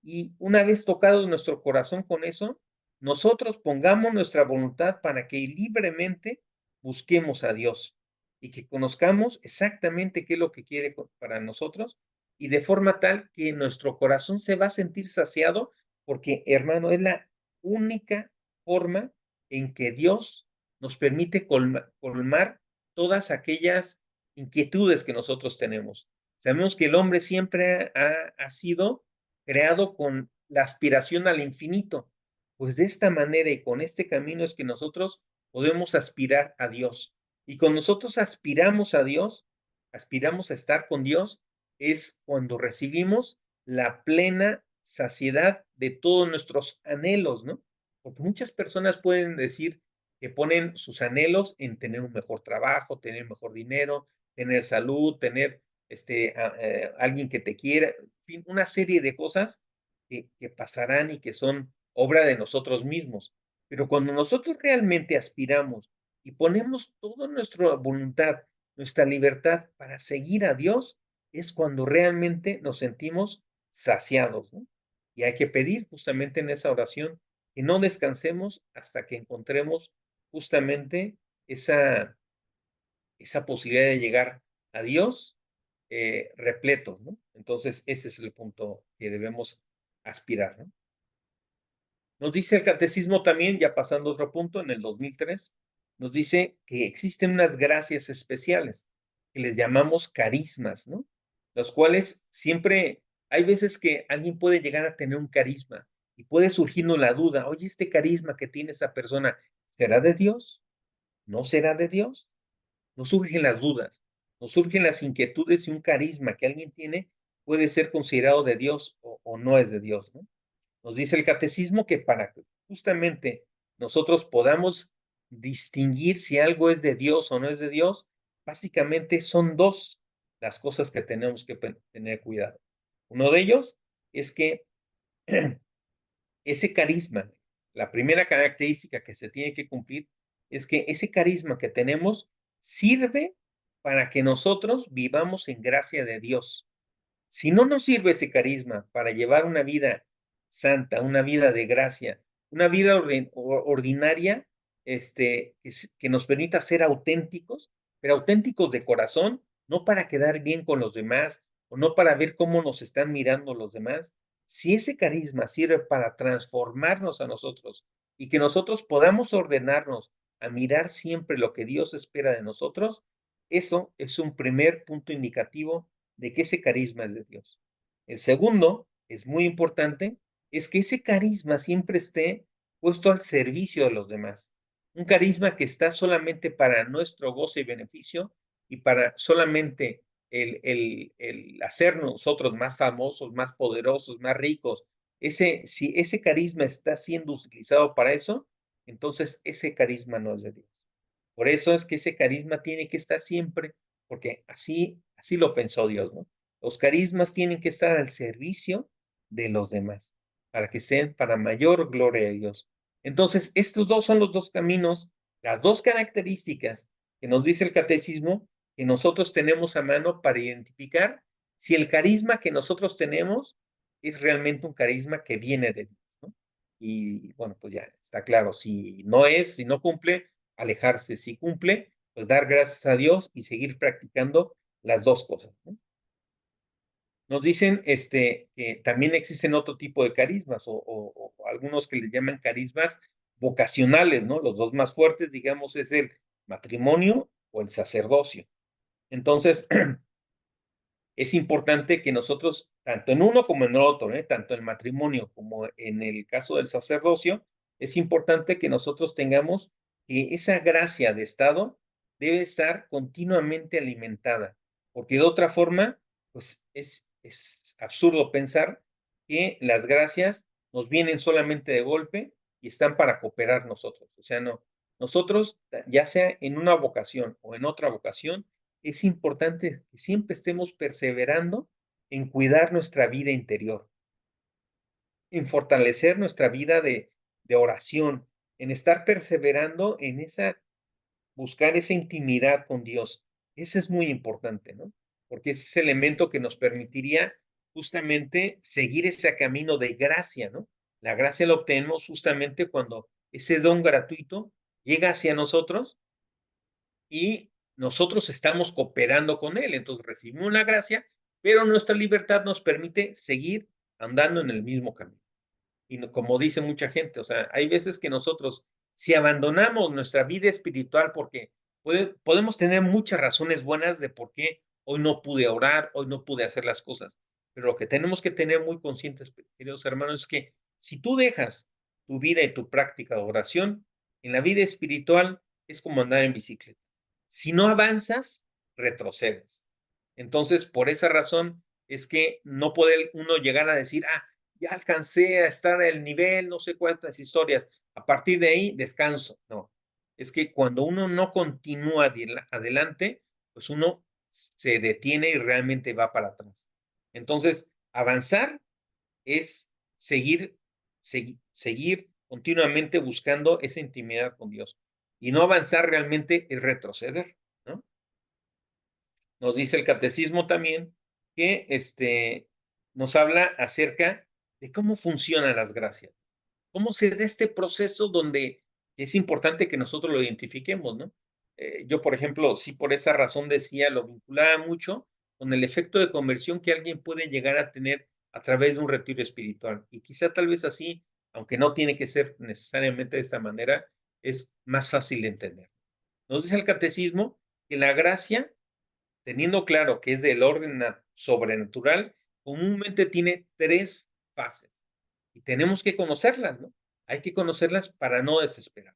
y una vez tocado nuestro corazón con eso, nosotros pongamos nuestra voluntad para que libremente busquemos a Dios y que conozcamos exactamente qué es lo que quiere para nosotros y de forma tal que nuestro corazón se va a sentir saciado porque, hermano, es la única forma en que Dios nos permite colmar todas aquellas inquietudes que nosotros tenemos. Sabemos que el hombre siempre ha sido creado con la aspiración al infinito. Pues de esta manera y con este camino es que nosotros podemos aspirar a Dios. Y cuando nosotros aspiramos a Dios, aspiramos a estar con Dios, es cuando recibimos la plena saciedad de todos nuestros anhelos, ¿no? Porque muchas personas pueden decir que ponen sus anhelos en tener un mejor trabajo, tener mejor dinero, tener salud, tener alguien que te quiera, en fin, una serie de cosas que pasarán y que son obra de nosotros mismos. Pero cuando nosotros realmente aspiramos y ponemos toda nuestra voluntad, nuestra libertad para seguir a Dios, es cuando realmente nos sentimos saciados, ¿no? y hay que pedir justamente en esa oración que no descansemos hasta que encontremos justamente esa, esa posibilidad de llegar a Dios repletos, ¿no? Entonces, ese es el punto que debemos aspirar, ¿no? Nos dice el catecismo también, ya pasando a otro punto, en el 2003, nos dice que existen unas gracias especiales que les llamamos carismas, ¿no? Los cuales siempre, hay veces que alguien puede llegar a tener un carisma y puede surgirnos la duda, oye, este carisma que tiene esa persona, ¿será de Dios? ¿No será de Dios? Nos surgen las dudas, nos surgen las inquietudes si un carisma que alguien tiene puede ser considerado de Dios o no es de Dios, ¿no? Nos dice el catecismo que para que justamente nosotros podamos distinguir si algo es de Dios o no es de Dios, básicamente son dos las cosas que tenemos que tener cuidado. Uno de ellos es que ese carisma, la primera característica que se tiene que cumplir es que ese carisma que tenemos sirve para que nosotros vivamos en gracia de Dios. Si no nos sirve ese carisma para llevar una vida santa, una vida de gracia, una vida ordinaria, que nos permita ser auténticos, pero auténticos de corazón, no para quedar bien con los demás o no para ver cómo nos están mirando los demás. Si ese carisma sirve para transformarnos a nosotros y que nosotros podamos ordenarnos a mirar siempre lo que Dios espera de nosotros, eso es un primer punto indicativo de que ese carisma es de Dios. El segundo, es muy importante, es que ese carisma siempre esté puesto al servicio de los demás. Un carisma que está solamente para nuestro goce y beneficio y para solamente el hacer nosotros más famosos, más poderosos, más ricos. Si ese carisma está siendo utilizado para eso, entonces ese carisma no es de Dios. Por eso es que ese carisma tiene que estar siempre, porque así lo pensó Dios, ¿no? Los carismas tienen que estar al servicio de los demás, para que sean para mayor gloria de Dios. Entonces, estos dos son los dos caminos, las dos características que nos dice el catecismo que nosotros tenemos a mano para identificar si el carisma que nosotros tenemos es realmente un carisma que viene de Dios, ¿no? Y bueno, pues ya está claro, si no es, si no cumple, alejarse. Si cumple, pues dar gracias a Dios y seguir practicando las dos cosas, ¿no? Nos dicen que también existen otro tipo de carismas o algunos que le llaman carismas vocacionales, ¿no? Los dos más fuertes, digamos, es el matrimonio o el sacerdocio. Entonces, es importante que nosotros, tanto en uno como en el otro, tanto en el matrimonio como en el caso del sacerdocio, es importante que nosotros tengamos que esa gracia de estado debe estar continuamente alimentada, porque de otra forma, pues es absurdo pensar que las gracias nos vienen solamente de golpe y están para cooperar nosotros. O sea, no, nosotros, ya sea en una vocación o en otra vocación, es importante que siempre estemos perseverando en cuidar nuestra vida interior, en fortalecer nuestra vida de oración, en estar perseverando en esa, buscar esa intimidad con Dios. Eso es muy importante, ¿no? Porque es ese elemento que nos permitiría justamente seguir ese camino de gracia, ¿no? La gracia la obtenemos justamente cuando ese don gratuito llega hacia nosotros y nosotros estamos cooperando con Él. Entonces recibimos la gracia, pero nuestra libertad nos permite seguir andando en el mismo camino. Y como dice mucha gente, o sea, hay veces que nosotros, si abandonamos nuestra vida espiritual, porque podemos tener muchas razones buenas de por qué hoy no pude orar, hoy no pude hacer las cosas, pero lo que tenemos que tener muy conscientes, queridos hermanos, es que si tú dejas tu vida y tu práctica de oración, en la vida espiritual es como andar en bicicleta. Si no avanzas, retrocedes. Entonces, por esa razón es que no puede uno llegar a decir, ya alcancé a estar al nivel, no sé cuántas historias, a partir de ahí descanso. No, es que cuando uno no continúa adelante, pues uno se detiene y realmente va para atrás. Entonces, avanzar es seguir continuamente buscando esa intimidad con Dios. Y no avanzar realmente es retroceder, ¿no? Nos dice el catecismo también que nos habla acerca de cómo funcionan las gracias. ¿Cómo se da este proceso donde es importante que nosotros lo identifiquemos, no? Yo, por ejemplo, sí, por esa razón decía, lo vinculaba mucho con el efecto de conversión que alguien puede llegar a tener a través de un retiro espiritual. Y quizá tal vez así, aunque no tiene que ser necesariamente de esta manera, es más fácil de entender. Nos dice el catecismo que la gracia, teniendo claro que es del orden sobrenatural, comúnmente tiene tres fases y tenemos que conocerlas, ¿no? Hay que conocerlas para no desesperar.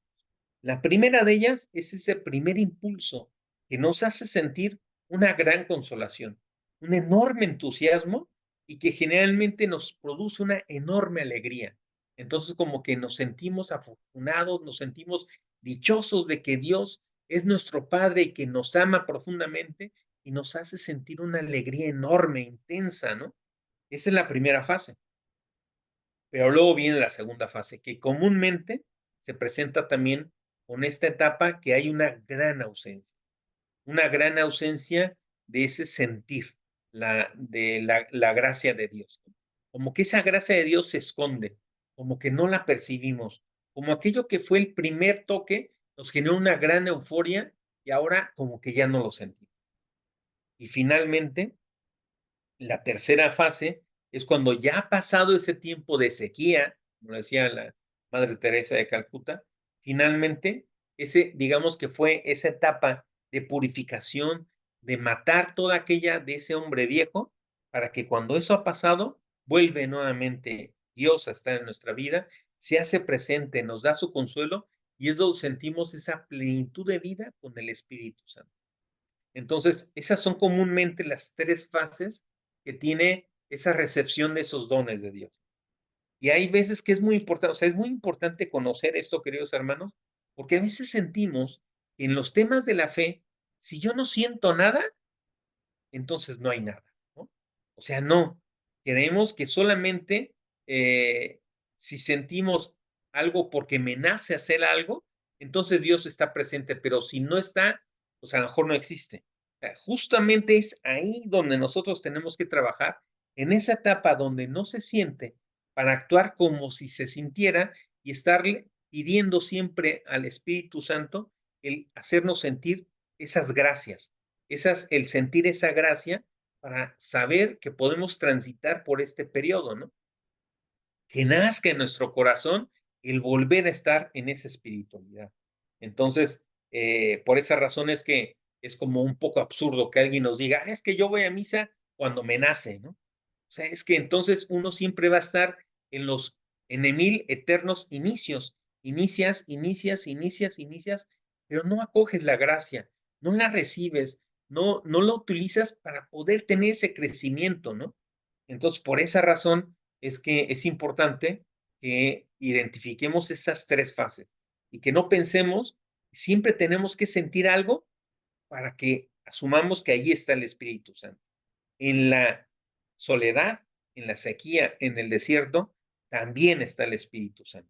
La primera de ellas es ese primer impulso que nos hace sentir una gran consolación, un enorme entusiasmo y que generalmente nos produce una enorme alegría. Entonces, como que nos sentimos afortunados, nos sentimos dichosos de que Dios es nuestro Padre y que nos ama profundamente y nos hace sentir una alegría enorme, intensa, ¿no? Esa es la primera fase. Pero luego viene la segunda fase, que comúnmente se presenta también con esta etapa que hay una gran ausencia de ese sentir, la gracia de Dios. Como que esa gracia de Dios se esconde, como que no la percibimos, como aquello que fue el primer toque nos generó una gran euforia y ahora como que ya no lo sentimos. Y finalmente, la tercera fase es cuando ya ha pasado ese tiempo de sequía, como decía la Madre Teresa de Calcuta, finalmente digamos que fue esa etapa de purificación, de matar toda aquella de ese hombre viejo, para que cuando eso ha pasado, vuelve nuevamente Dios a estar en nuestra vida, se hace presente, nos da su consuelo y es donde sentimos esa plenitud de vida con el Espíritu Santo. Entonces, esas son comúnmente las tres fases que tiene esa recepción de esos dones de Dios. Y hay veces que es muy importante, o sea, es muy importante conocer esto, queridos hermanos, porque a veces sentimos que en los temas de la fe, si yo no siento nada, entonces no hay nada, ¿no? O sea, no. Creemos que solamente si sentimos algo porque me nace hacer algo, entonces Dios está presente, pero si no está, pues a lo mejor no existe. Justamente es ahí donde nosotros tenemos que trabajar, en esa etapa donde no se siente, para actuar como si se sintiera y estarle pidiendo siempre al Espíritu Santo el hacernos sentir esas gracias, el sentir esa gracia para saber que podemos transitar por este periodo, ¿no? Que nazca en nuestro corazón el volver a estar en esa espiritualidad. Entonces, por esa razón es que es como un poco absurdo que alguien nos diga, es que yo voy a misa cuando me nace, ¿no? O sea, es que entonces uno siempre va a estar en mil eternos inicios. Inicias, pero no acoges la gracia, no la recibes, no la utilizas para poder tener ese crecimiento, ¿no? Entonces, por esa razón es que es importante que identifiquemos estas tres fases y que no pensemos, siempre tenemos que sentir algo para que asumamos que ahí está el Espíritu Santo. En la soledad, en la sequía, en el desierto, también está el Espíritu Santo.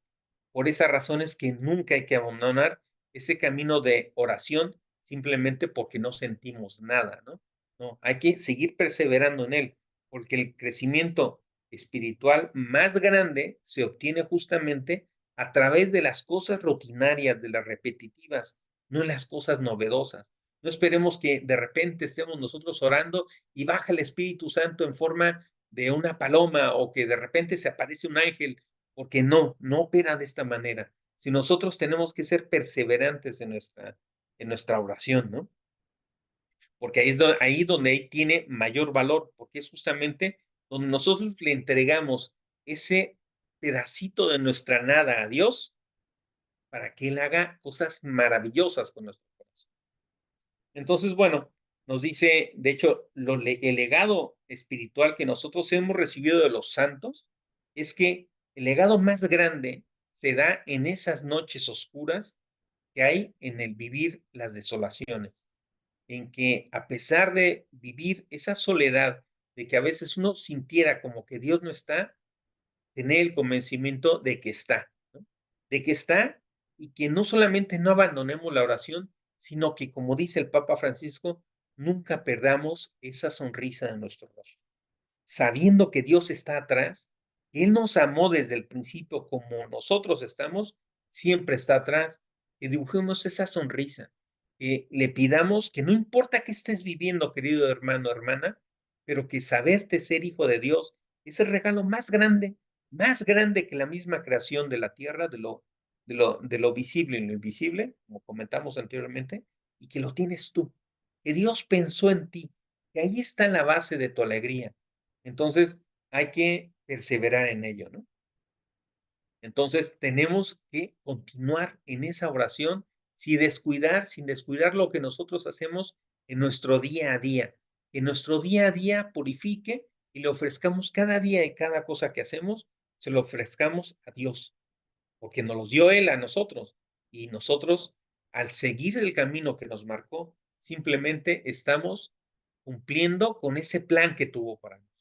Por esa razón es que nunca hay que abandonar ese camino de oración simplemente porque no sentimos nada, ¿no? No, hay que seguir perseverando en él, porque el crecimiento espiritual más grande se obtiene justamente a través de las cosas rutinarias, de las repetitivas, no en las cosas novedosas. No esperemos que de repente estemos nosotros orando y baja el Espíritu Santo en forma de una paloma o que de repente se aparece un ángel, porque no opera de esta manera. Si nosotros tenemos que ser perseverantes en nuestra oración, ¿no? Porque ahí donde tiene mayor valor, porque es justamente donde nosotros le entregamos ese pedacito de nuestra nada a Dios para que Él haga cosas maravillosas con nuestro corazón. Entonces, bueno, nos dice, de hecho, el legado espiritual que nosotros hemos recibido de los santos es que el legado más grande se da en esas noches oscuras que hay en el vivir las desolaciones, en que a pesar de vivir esa soledad, de que a veces uno sintiera como que Dios no está, tener el convencimiento de que está, ¿no? De que está y que no solamente no abandonemos la oración, sino que, como dice el Papa Francisco, nunca perdamos esa sonrisa de nuestro rostro. Sabiendo que Dios está atrás, Él nos amó desde el principio como nosotros estamos, siempre está atrás. Que dibujemos esa sonrisa, que le pidamos que no importa qué estés viviendo, querido hermano, hermana, pero que saberte ser hijo de Dios es el regalo más grande que la misma creación de la tierra, de lo visible y lo invisible, como comentamos anteriormente, y que lo tienes tú, que Dios pensó en ti, que ahí está la base de tu alegría. Entonces, hay que perseverar en ello, ¿no? Entonces, tenemos que continuar en esa oración sin descuidar lo que nosotros hacemos en nuestro día a día. Que nuestro día a día purifique y le ofrezcamos cada día y cada cosa que hacemos, se lo ofrezcamos a Dios, porque nos los dio Él a nosotros. Y nosotros, al seguir el camino que nos marcó, simplemente estamos cumpliendo con ese plan que tuvo para nosotros.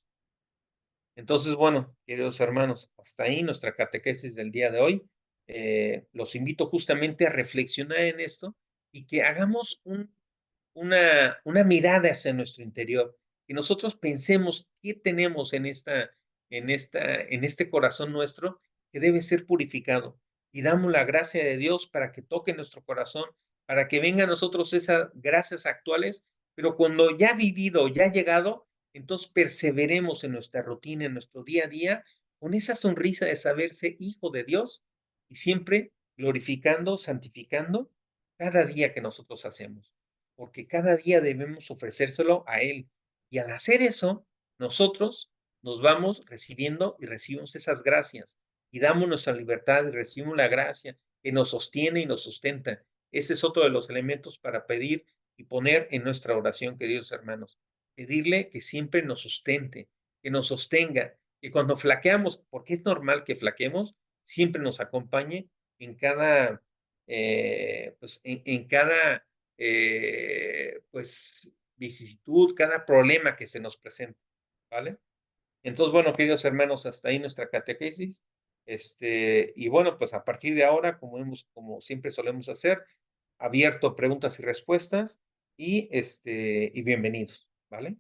Entonces, bueno, queridos hermanos, hasta ahí nuestra catequesis del día de hoy. Los invito justamente a reflexionar en esto y que hagamos una mirada hacia nuestro interior, que nosotros pensemos qué tenemos en este corazón nuestro que debe ser purificado. Y damos la gracia de Dios para que toque nuestro corazón, para que venga a nosotros esas gracias actuales, pero cuando ya vivido, ya llegado, entonces perseveremos en nuestra rutina, en nuestro día a día, con esa sonrisa de saberse hijo de Dios y siempre glorificando, santificando cada día que nosotros hacemos, porque cada día debemos ofrecérselo a Él. Y al hacer eso, nosotros nos vamos recibiendo y recibimos esas gracias y damos nuestra libertad y recibimos la gracia que nos sostiene y nos sustenta. Ese es otro de los elementos para pedir y poner en nuestra oración, queridos hermanos. Pedirle que siempre nos sustente, que nos sostenga, que cuando flaqueamos, porque es normal que flaqueemos, siempre nos acompañe en cada, pues en cada pues, vicisitud, cada problema que se nos presenta, ¿vale? Entonces, bueno, queridos hermanos, hasta ahí nuestra catequesis. Y bueno, pues a partir de ahora, como siempre solemos hacer, abierto preguntas y respuestas y bienvenidos, ¿vale?